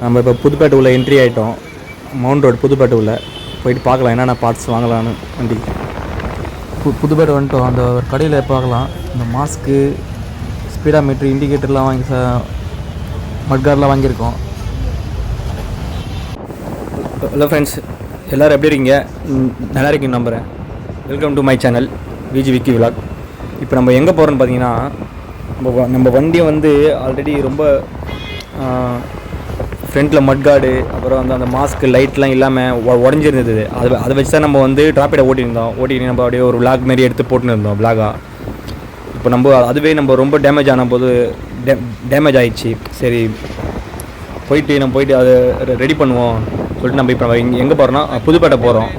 நம்ம இப்போ புதுப்பேட்டை உள்ள என்ட்ரி ஆகிட்டோம். மவுண்ட் ரோடு புதுப்பேட்டை உள்ள போயிட்டு பார்க்கலாம் என்னென்ன பார்ட்ஸ் வாங்கலான்னு வண்டி. புதுப்பேட்டை வந்துட்டோம். அந்த ஒரு கடையில் பார்க்கலாம் இந்த மாஸ்க்கு, ஸ்பீடா மீட்ரு, இண்டிகேட்டர்லாம் வாங்கி மட்கார்லாம் வாங்கியிருக்கோம். ஹலோ ஃப்ரெண்ட்ஸ், எல்லோரும் எப்படி இருக்கீங்க? நல்லா இருக்கீங்க நம்புகிறேன். Welcome to my channel Viji Vicky vlog. இப்போ நம்ம எங்கே போகிறோன்னு பார்த்தீங்கன்னா, நம்ம வண்டியை வந்து ஆல்ரெடி ரொம்ப ஃப்ரண்ட்டில் மட்கார்டு, அப்புறம் அந்த மாஸ்க்கு, லைட்லாம் இல்லாமல் உடஞ்சிருந்தது. அதை வச்சு தான் நம்ம வந்து டிராப்பிடை ஓட்டிட்டு நம்ம அப்படியே ஒரு விளாக் மாரி எடுத்து போட்டுன்னு இருந்தோம் விளாகாக. இப்போ அதுவே நம்ம ரொம்ப டேமேஜ் ஆன போது டேமேஜ் ஆகிடுச்சு. சரி நம்ம போயிட்டு அதை ரெடி பண்ணுவோம் சொல்லிட்டு நம்ம இப்போ எங்கே போகிறோன்னா புதுப்பேட்டை போகிறோம்.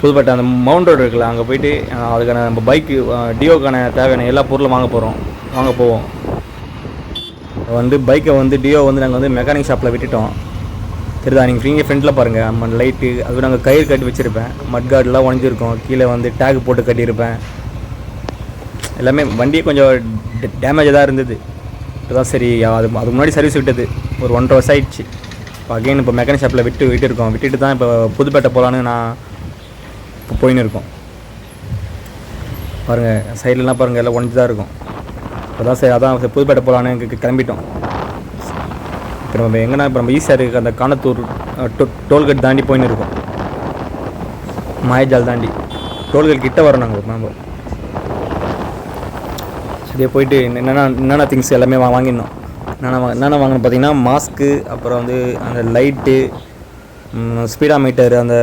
புதுப்பேட்டை அந்த மவுண்ட் ரோடு இருக்குல்ல, அங்கே போயிட்டு அதுக்கான நம்ம பைக்கு டியோக்கான தேவையான எல்லா பொருளும் வாங்க போவோம். வந்து பைக்கை வந்து டியோ வந்து நாங்கள் வந்து மெக்கானிக் ஷாப்பில் விட்டுட்டோம். சரிதா, நீங்கள் ஃப்ரீங்க ஃப்ரெண்டில் பாருங்கள். நம்ம லைட்டு அது நாங்கள் கயிறு கட்டி வச்சுருப்பேன். மட்கார்டெலாம் உடஞ்சிருக்கோம். கீழே வந்து டேக் போட்டு கட்டியிருப்பேன். எல்லாமே வண்டி கொஞ்சம் டேமேஜாக தான் இருந்தது. இதுதான் சரி, அதுக்கு முன்னாடி சர்வீஸ் விட்டது ஒரு 1.5 வருஷம் ஆயிடுச்சு. இப்போ அகைன் இப்போ மெக்கானிக் ஷாப்பில் விட்டுட்டு தான் இப்போ புதுப்பேட்டை போகலான்னு நான் இப்போ போயின்னு இருக்கோம். பாருங்கள் சைட்லலாம் பாருங்கள், எல்லாம் உடஞ்சி தான் இருக்கும். அதான் சரி, அதான் புதுப்பேட்டை போகலான்னு கிளம்பிட்டோம். இப்போ நம்ம எங்கன்னா இப்போ நம்ம ஈஸியாக இருக்குது அந்த காணத்தூர் டோல்கேட் தாண்டி போயின்னு இருக்கோம். மாயஜால் தாண்டி டோல்கேட் கிட்ட வரோம் நாங்கள். நம்ம சரியா போயிட்டு என்னென்ன திங்ஸ் எல்லாமே வாங்கிடணும். என்னென்ன வாங்கணும் பார்த்தீங்கன்னா, மாஸ்க்கு, அப்புறம் வந்து அந்த லைட்டு, ஸ்பீடா மீட்டர், அந்த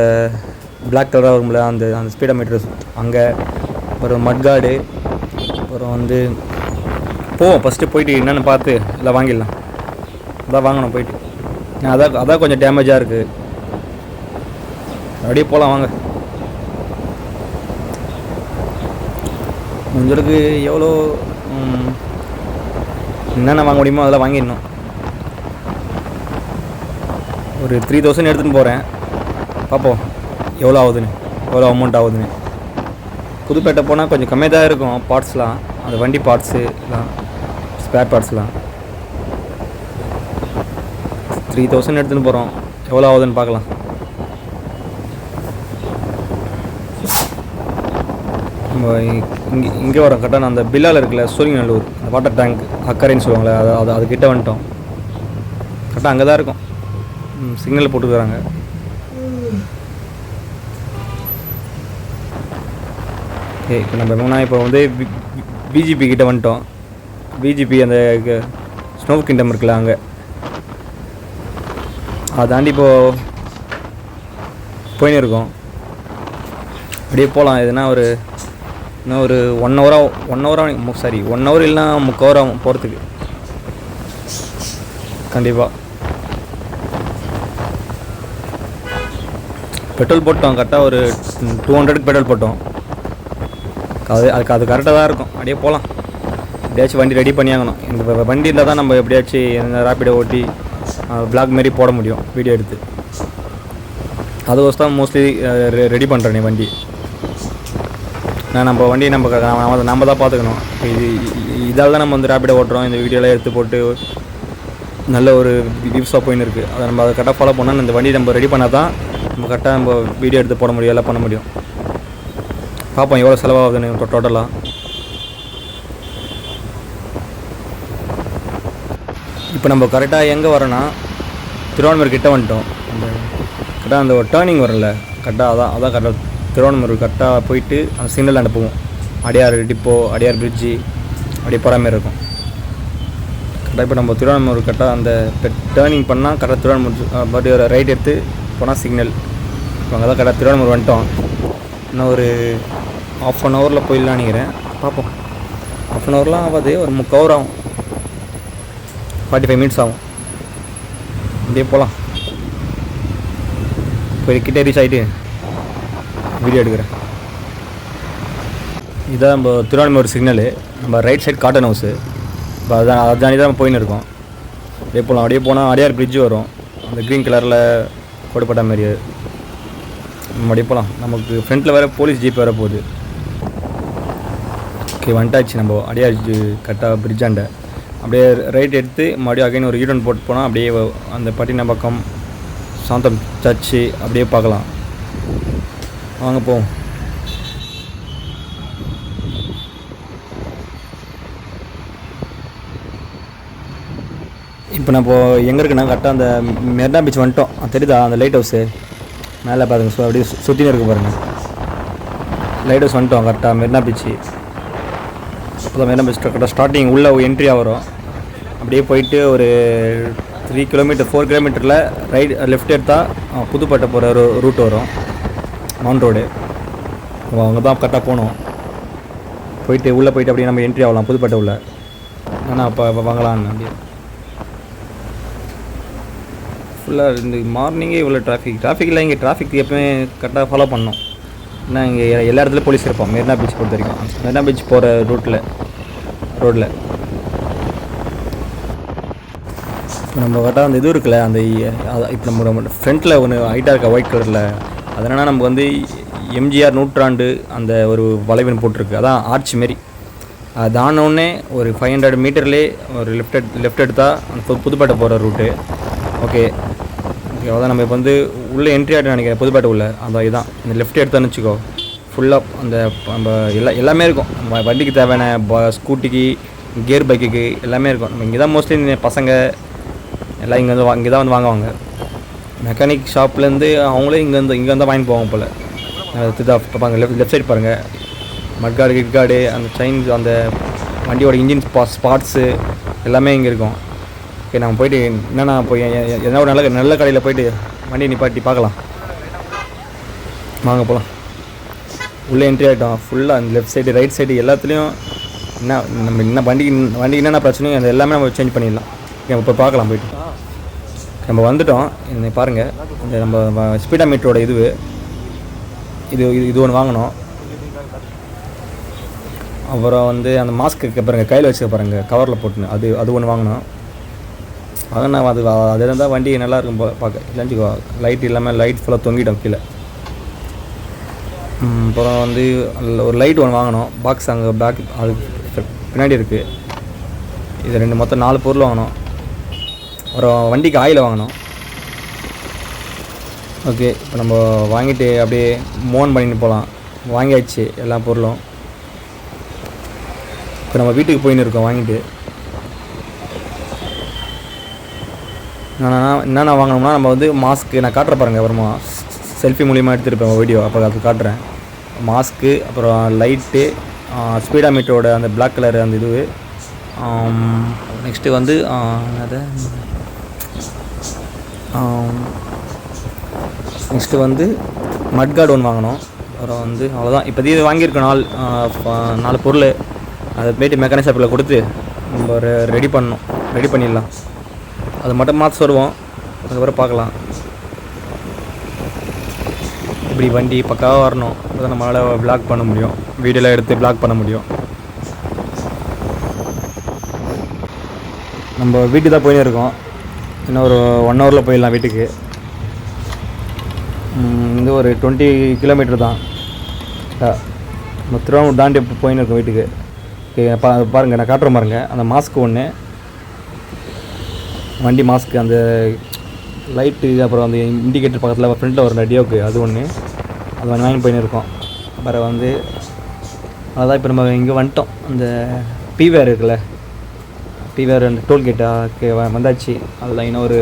பிளாக் கலராக வரும்ல அந்த ஸ்பீடா மீட்டர் அங்கே, அப்புறம் மட்கார்டு, அப்புறம் வந்து போவோம். ஃபஸ்ட்டு போயிட்டு என்னென்னு பார்த்து எல்லாம் வாங்கிடலாம். அதான் வாங்கணும் போயிட்டு. அதான் கொஞ்சம் டேமேஜாக இருக்குது. அப்படியே போகலாம் வாங்க. உங்களுக்கு எவ்வளோ என்னென்ன வாங்க முடியுமோ அதெல்லாம் வாங்கிடணும். ஒரு 3000 எடுத்துன்னு போகிறேன். பார்ப்போம் எவ்வளோ அமௌண்ட் ஆகுதுன்னு. புதுப்பேட்டை போனால் கொஞ்சம் கம்மியாக தான் இருக்கும் பார்ட்ஸ்லாம், அந்த வண்டி பார்ட்ஸு எல்லாம், ஸ்பேர் பார்ட்ஸ்லாம். 3000 எடுத்துன்னு போகிறோம். எவ்வளோ ஆகுதுன்னு பார்க்கலாம். நம்ம இங்கே வரோம். கரெக்டாக அந்த பில்லால் இருக்குல்ல, சூரியநல்லூர், அந்த வாட்டர் டேங்க் அக்கறைன்னு சொல்லுவாங்களே, அதுக்கிட்ட வந்துட்டோம். கரெக்டாக அங்கே தான் இருக்கும். சிக்னல் போட்டுக்கிறாங்க. இப்போ நம்ம என்னன்னா இப்போ வந்து பிஜிபி கிட்டே வந்துட்டோம். பிஜிபி அந்த ஸ்னோ கிங்டம் இருக்குல்ல, அங்கே அதை தாண்டி இப்போது போயின்னு இருக்கோம். அப்படியே போகலாம். எதுனா இன்னும் ஒரு 1 ஹவர் சாரி 1 ஹவர் இல்லைனா 3/4 ஹவர் ஆகும் போகிறதுக்கு கண்டிப்பாக. பெட்ரோல் போட்டோம். கரெக்டாக ஒரு 200 பெட்ரோல் போட்டோம். அது கரெக்டாக தான் இருக்கும். அப்படியே போகலாம். எப்படியாச்சும் வண்டி ரெடி பண்ணி ஆகணும். இந்த வண்டி இருந்தால் தான் நம்ம எப்படியாச்சும் இந்த ரேப்பிடோ ஓட்டி பிளாக் மாரி போட முடியும் வீடியோ எடுத்து. அதுக்கோசம் தான் மோஸ்ட்லி ரெடி பண்ணுறேன் வண்டி. நம்ம வண்டியை நம்ம தான் பார்த்துக்கணும். இதால் தான் நம்ம வந்து ரேப்பிடோ ஓட்டுறோம். இந்த வீடியோலாம் எடுத்து போட்டு நல்ல ஒரு வியூஸாக போயின்னு இருக்குது. அதை நம்ம அதை கரெக்டாக ஃபாலோ பண்ணால் இந்த வண்டி நம்ம ரெடி பண்ணால் தான் நம்ம கரெக்டாக நம்ம வீடியோ எடுத்து போட முடியும், எல்லாம் பண்ண முடியும். பார்ப்போம் எவ்வளோ செலவாகுதுன்னு டோட்டலாக. இப்போ நம்ம கரெக்டாக எங்கே வரோன்னா, திருவான்மூர் கிட்டே வந்துட்டோம். கரெக்டாக அந்த ஒரு டேர்னிங் வரல, கரெக்டாக அதான் கரெக்டாக திருவான்மூர் கரெக்டாக போயிட்டு அந்த சிக்னல் அண்டை போவோம். அடையார் டிப்போ, அடையார் பிரிட்ஜி அப்படியே போகிற மாதிரி இருக்கும். கரெக்டாக இப்போ நம்ம திருவான்மூர் கரெக்டாக அந்த டேர்னிங் பண்ணால் கரெக்டாக திருவான்மூர் மறுபடியும் ஒரு ரைட் எடுத்து போனால் சிக்னல். இப்போ அங்கே தான் கரெக்டாக திருவான்மூர் வந்துட்டோம். இன்னும் ஒரு 1/2 ஹவரில் போயிடலான்னு நினைக்கிறேன். பார்ப்போம். 1/2 ஹவர்லாம் ஆகாது, ஒரு 3/4 ஹவர் ஆகும். 45 மினிட்ஸ் ஆகும். அப்படியே போகலாம். போய் கிட்டே ரீச் ஆகிட்டு வீடியோ எடுக்கிறேன். இதுதான் நம்ம திருவான்மூர் சிக்னலு. நம்ம ரைட் சைட் காட்டன் ஹவுஸு. இப்போ அதானி தான் நம்ம போயின்னு இருக்கோம். அப்படியே போகலாம். அப்படியே போனால் அடையார் பிரிட்ஜு வரும், அந்த க்ரீன் கலரில் கொடுப்பட்ட மாதிரி. நம்ம அப்படியே போகலாம். நமக்கு ஃப்ரண்ட்டில் வேறு போலீஸ் ஜீப் வர போகுது. ஓகே வந்துட்டாச்சு. நம்ம அடையார் கரெக்டாக பிரிட்ஜாண்ட அப்படியே ரைட் எடுத்து மறுபடியும் அகைன் ஒரு யூட்டன் போட்டு போனால் அப்படியே அந்த பட்டினப்பாக்கம் சாந்தம் சர்ச்சு அப்படியே பார்க்கலாம். வாங்க போவோம். இப்போ நான் இப்போது எங்கே இருக்குன்னா கரெக்டாக அந்த மெரினா பீச் வந்துட்டோம். தெரியுதா அந்த லைட் ஹவுஸு மேலே பாருங்க. அப்படியே சுற்றினே இருக்கு பாருங்கள். லைட் ஹவுஸ் வந்துட்டோம் கரெக்டாக மெரினா பீச்சு. இப்போ தான் மெரினா பீச் கரெக்டாக ஸ்டார்டிங் உள்ளே என்ட்ரியாக வரும். அப்படியே போயிட்டு ஒரு 3 கிலோமீட்டர் 4 கிலோமீட்டரில் லெஃப்ட் எடுத்தால் புதுப்பேட்டை போகிற ஒரு ரூட் வரும், மவுண்ட் ரோடு. அங்கே தான் கரெக்டாக போகணும். போயிட்டு உள்ளே போயிட்டு அப்படியே நம்ம என்ட்ரி ஆகலாம் புதுப்பேட்டை உள்ள. ஆனால் அப்போ வாங்கலான்னு அப்படியே ஃபுல்லாக இந்த மார்னிங்கே இவ்வளோ டிராஃபிக்கில் இங்கே டிராஃபிக் எப்பவுமே கரெக்டாக ஃபாலோ பண்ணோம். ஏன்னா இங்கே எல்லா இடத்துலையும் போலீஸ் இருப்போம் மெரினா பீச் பொறுத்த வரைக்கும். மெரினா பீச் போகிற ரோட்டில் இப்போ நம்ம கரெக்டாக அந்த இது இருக்குல்ல, அந்த இப்போ நம்ம ஃப்ரண்ட்டில் ஒன்று ஹைட்டாக இருக்க ஒயிட் கலரில், அது என்னென்னா நமக்கு வந்து எம்ஜிஆர் நூற்றாண்டு அந்த ஒரு வளைவுன்னு போட்டிருக்கு. அதான் ஆர்ச் மாரி. அது தானோடனே ஒரு 500 மீட்டர்லேயே ஒரு லெஃப்ட் எடுத்தால் அந்த புதுப்பேட்டை போகிற ரூட்டு. ஓகே அதான் நம்ம இப்போ வந்து உள்ளே என்ட்ரி ஆகிட்டு நினைக்கிறேன் புதுப்பேட்டை உள்ள. அந்த இதுதான் இந்த லெஃப்ட் எடுத்தான்னு வச்சுக்கோ, ஃபுல்லாக அந்த நம்ம எல்லாமே இருக்கும். வண்டிக்கு தேவையான ஸ்கூட்டிக்கு, கியர் பைக்குக்கு எல்லாமே இருக்கும். நம்ம இங்கே தான் மோஸ்ட்லி பசங்க எல்லாம் இங்கே தான் வந்து வாங்குவாங்க. மெக்கானிக் ஷாப்லேருந்து அவங்களே இங்கே வந்து வாங்கி போவாங்க போல். பார்ப்பாங்க லெஃப்ட் சைடு பாருங்கள், மட்கார்டு கிட்கார்டு அந்த செயின் அந்த வண்டியோட இன்ஜின் ஸ்பாட்ஸு எல்லாமே இங்கே இருக்கும். ஓகே நம்ம போய்ட்டு என்னென்னா போய் எதனா ஒரு நல்ல கடையில் போய்ட்டு வண்டி நிப்பாட்டி பார்க்கலாம். வாங்க போகலாம். உள்ளே என்ட்ரி ஆகிட்டோம். ஃபுல்லாக அந்த லெஃப்ட் சைடு ரைட் சைடு எல்லாத்துலேயும் நம்ம வண்டிக்கு என்னென்ன பிரச்சனையும் அது எல்லாமே நம்ம சேஞ்ச் பண்ணிடலாம். நம்ம இப்போ பார்க்கலாம் போய்ட்டு. நம்ம வந்துவிட்டோம். இன்னை பாருங்கள், இந்த நம்ம ஸ்பீடா மீட்டரோட இது ஒன்று வாங்கினோம். அப்புறம் வந்து அந்த மாஸ்க்கு பாருங்கள் கையில் வச்சுக்க பாருங்கள் கவரில் போட்டுன்னு அது ஒன்று வாங்கினோம். அதனால் அது இருந்தால் வண்டி நல்லாயிருக்கும் பார்க்க. இல்லைன்னு லைட் இல்லாமல் லைட் ஃபுல்லாக தொங்கிட்டோம் கீழே. அப்புறம் வந்து ஒரு லைட் ஒன்று வாங்கினோம். பாக்ஸ் அங்கே பேக் அது பின்னாடி இருக்குது. இது மொத்தம் 4 பொருள் வாங்கினோம். அப்புறம் வண்டிக்கு ஆயில் வாங்கினோம். ஓகே இப்போ நம்ம வாங்கிட்டு அப்படியே மோன் பண்ணிட்டு போகலாம். வாங்கியாச்சு எல்லா பொருளும். இப்போ நம்ம வீட்டுக்கு போயின்னு இருக்கோம் வாங்கிட்டு. என்னென்ன வாங்கினோம்னா நம்ம வந்து மாஸ்க்கு நான் காட்டுற பாருங்கள். அப்புறமா செல்ஃபி மூலியமாக எடுத்துருப்பேன் வீடியோ, அப்போ அது காட்டுறேன். மாஸ்க்கு, அப்புறம் லைட்டு, ஸ்பீடா மீட்டரோட அந்த பிளாக் கலர் அந்த இது. நெக்ஸ்ட்டு வந்து நெக்ஸ்ட்டு வந்து மட்கார்டு ஒன்று வாங்கினோம். அப்புறம் வந்து அவ்வளோதான். இப்போதைக்கு இது வாங்கியிருக்கோம் 4 பொருள். அதை போய்ட்டு மெக்கானிக் ஷாப்பில் கொடுத்து நம்ம ரெடி பண்ணிடலாம். அது மட்டும் மாற்ற வருவோம். அதுக்கப்புறம் பார்க்கலாம். இப்படி வண்டி பக்காவாக வரணும், அப்போ தான் நம்மளால் வ்ளாக் பண்ண முடியும், வீடியோலாம் எடுத்து வ்ளாக் பண்ண முடியும். நம்ம வீட்டுக்கு தான் போயின்னு இருக்கோம். இன்னும் ஒரு 1 ஹவரில் போயிடலாம் வீட்டுக்கு. இது ஒரு 20 கிலோமீட்டர் தான். நம்ம திருவாரூர் தாண்டி போயின்னு இருக்கோம் வீட்டுக்கு. பாருங்கள் நான் காட்டுறேன் பாருங்கள். அந்த மாஸ்க்கு ஒன்று, வண்டி மாஸ்க்கு, அந்த லைட்டு, அப்புறம் அந்த இண்டிகேட்டர் பக்கத்தில் ஃப்ரண்ட்டில் ஒரு ரேடியோவுக்கு அது ஒன்று, அது வாங்கி போயின்னு இருக்கோம். வேறு வந்து அதான் இப்போ நம்ம இங்கே வந்துட்டோம். அந்த பிவேர் இருக்குல்ல, பிவேர் அந்த டோல்கேட்டாக வந்தாச்சு. அதில் இன்னும் ஒரு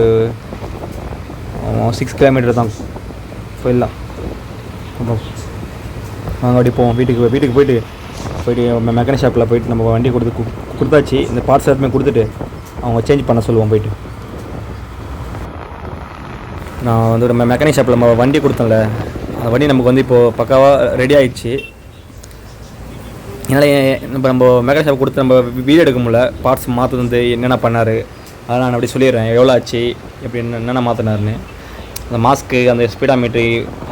6 கிலோமீட்டர் தான் போயிடலாம். அப்புறம் நாங்கள் அப்படி போவோம் வீட்டுக்கு போயிட்டு மெக்கானிக் ஷாப்பில் போயிட்டு நம்ம வண்டி கொடுத்தாச்சு. இந்த பார்ட்ஸ் எல்லாமே கொடுத்துட்டு அவங்க சேஞ்ச் பண்ண சொல்லுவோம் போயிட்டு. நான் வந்து நம்ம மெக்கானிக் ஷாப்பில் நம்ம வண்டி கொடுத்தோம்ல, அந்த வண்டி நமக்கு வந்து இப்போது பக்காவாக ரெடி ஆகிடுச்சு. அதனால் நம்ம மெக்கானிக் ஷாப் கொடுத்து நம்ம வீடியோ எடுக்க முடியல. பார்ட்ஸ் மாற்றுறது என்னென்ன பண்ணார் அதை நான் அப்படி சொல்லிடுறேன். எவ்வளோ ஆச்சு, எப்படி என்னென்ன மாற்றினாருன்னு. அந்த மாஸ்க்கு, அந்த ஸ்பீடா மீட்ரு,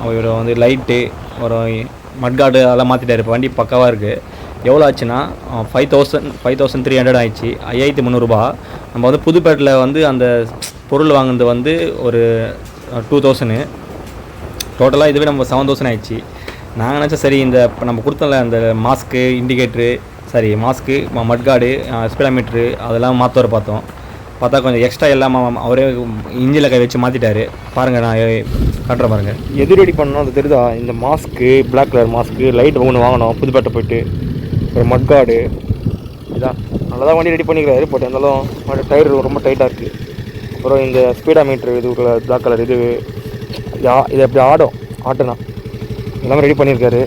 அவர் வந்து லைட்டு, ஒரு மட்கார்டு அதெல்லாம் மாற்றிட்டார். இப்போ வண்டி பக்காவாக இருக்குது. எவ்வளோ ஆச்சுன்னா 5300 ஆயிடுச்சு. 5300 நம்ம வந்து புதுப்பேட்டில் வந்து அந்த பொருள் வாங்கினது வந்து ஒரு 2000. டோட்டலாக இதுவே நம்ம 7000 ஆயிடுச்சு. நாங்கள் நினச்சா சரி, இந்த நம்ம கொடுத்தோம்ல அந்த mask, indicator, sorry mask, mudguard, speedometer அதெல்லாம் மாற்ற வர பார்த்தா கொஞ்சம் எக்ஸ்ட்ரா எல்லாம் அவரே இன்ஜினில் கை வச்சு மாற்றிட்டாரு. பாருங்கள், நான் காட்டுறேன் பாருங்கள். எது ரெடி பண்ணணும் அது தெரியுதா? இந்த mask, black colour mask, light ஒன்று வாங்கணும் புதுப்பேட்டை போய்ட்டு, ஒரு மட்கார்டு. இதான் நல்லா தான் வண்டி ரெடி பண்ணிக்கிறாரு. பட் இருந்தாலும் டயர் ரொம்ப டைட்டாக இருக்குது. அப்புறம் இந்த ஸ்பீடாமீட்ரு இது பிளாக் கலர் இது எப்படி ஆட்டுனா எல்லாமே ரெடி பண்ணியிருக்காரு.